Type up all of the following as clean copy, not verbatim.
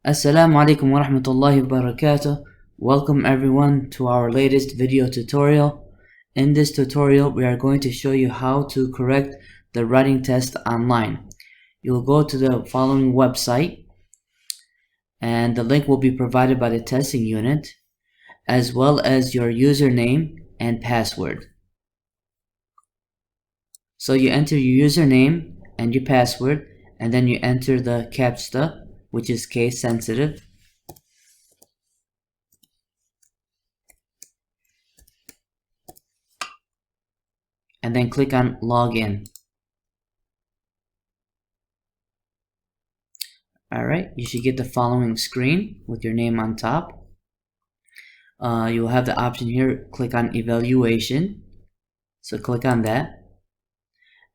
Assalamu alaikum wa rahmatullahi wa barakatuh. Welcome everyone to our latest video tutorial. In this tutorial, we are going to show you how to correct the writing test online. You will go to the following website, and the link will be provided by the testing unit, as well as your username and password. So you enter your username and your password, and then you enter the CAPTCHA, which is case sensitive. And then click on login. Alright, you should get the following screen with your name on top. You will have the option here, click on evaluation. So click on that.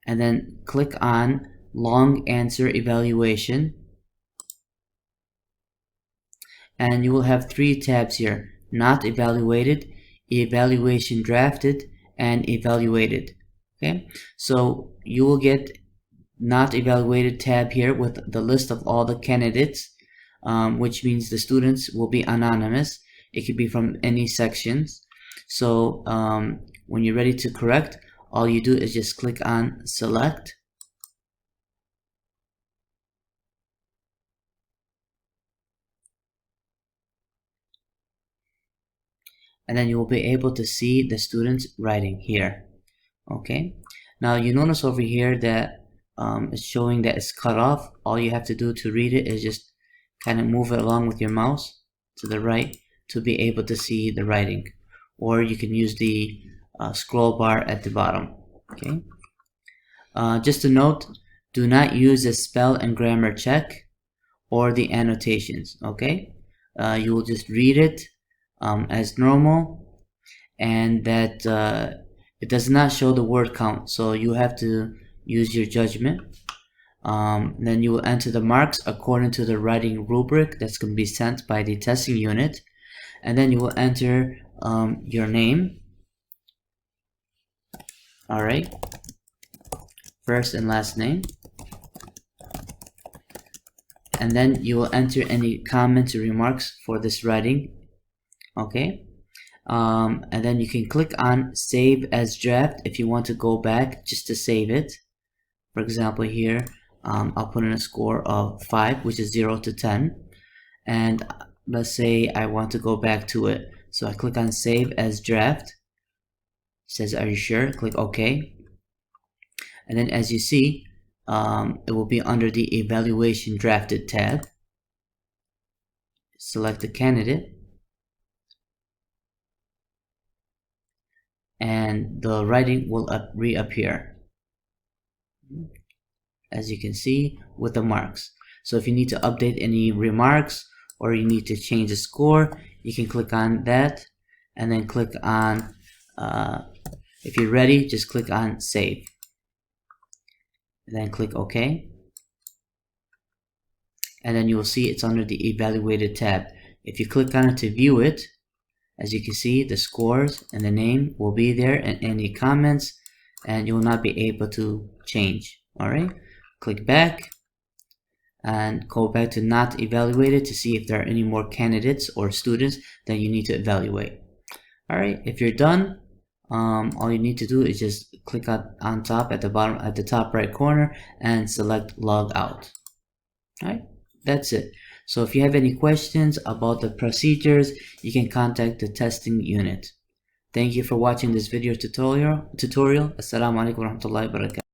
And then click on long answer evaluation. And you will have three tabs here: not evaluated, evaluation drafted, and evaluated. Okay, so you will get not evaluated tab here with the list of all the candidates, which means the students will be anonymous. It could be from any sections. So when you're ready to correct, all you do is just click on select. And then you will be able to see the students writing here. Okay, now you notice over here that it's showing that it's cut off. All you have to do to read it is just kind of move it along with your mouse to the right to be able to see the writing, or you can use the scroll bar at the bottom. Okay, just a note, do not use the spell and grammar check or the annotations. Okay, you will just read it as normal, and that it does not show the word count, so you have to use your judgment. Then you will enter the marks according to the writing rubric that's going to be sent by the testing unit, and then you will enter your name. Alright, first and last name, and then you will enter any comments or remarks for this writing. Okay, and then you can click on save as draft if you want to go back just to save it. For example, here I'll put in a score of 5, which is 0 to 10, and let's say I want to go back to it. So I click on save as draft. It says are you sure? Click OK, and then as you see, it will be under the evaluation drafted tab. Select the candidate, and the writing will reappear, as you can see, with the marks. So if you need to update any remarks or you need to change the score, you can click on that, and then click on if you're ready, just click on save, and then click OK, and then you will see it's under the evaluated tab. If you click on it to view it, as you can see, the scores and the name will be there, and any comments, and you will not be able to change. Alright, click back and go back to not evaluated to see if there are any more candidates or students that you need to evaluate. Alright, if you're done, all you need to do is just click on top at the bottom, at the top right corner, and select log out. Alright, that's it. So if you have any questions about the procedures, you can contact the testing unit. Thank you for watching this video tutorial. Assalamu alaikum wa rahmatullahi wa barakatuh.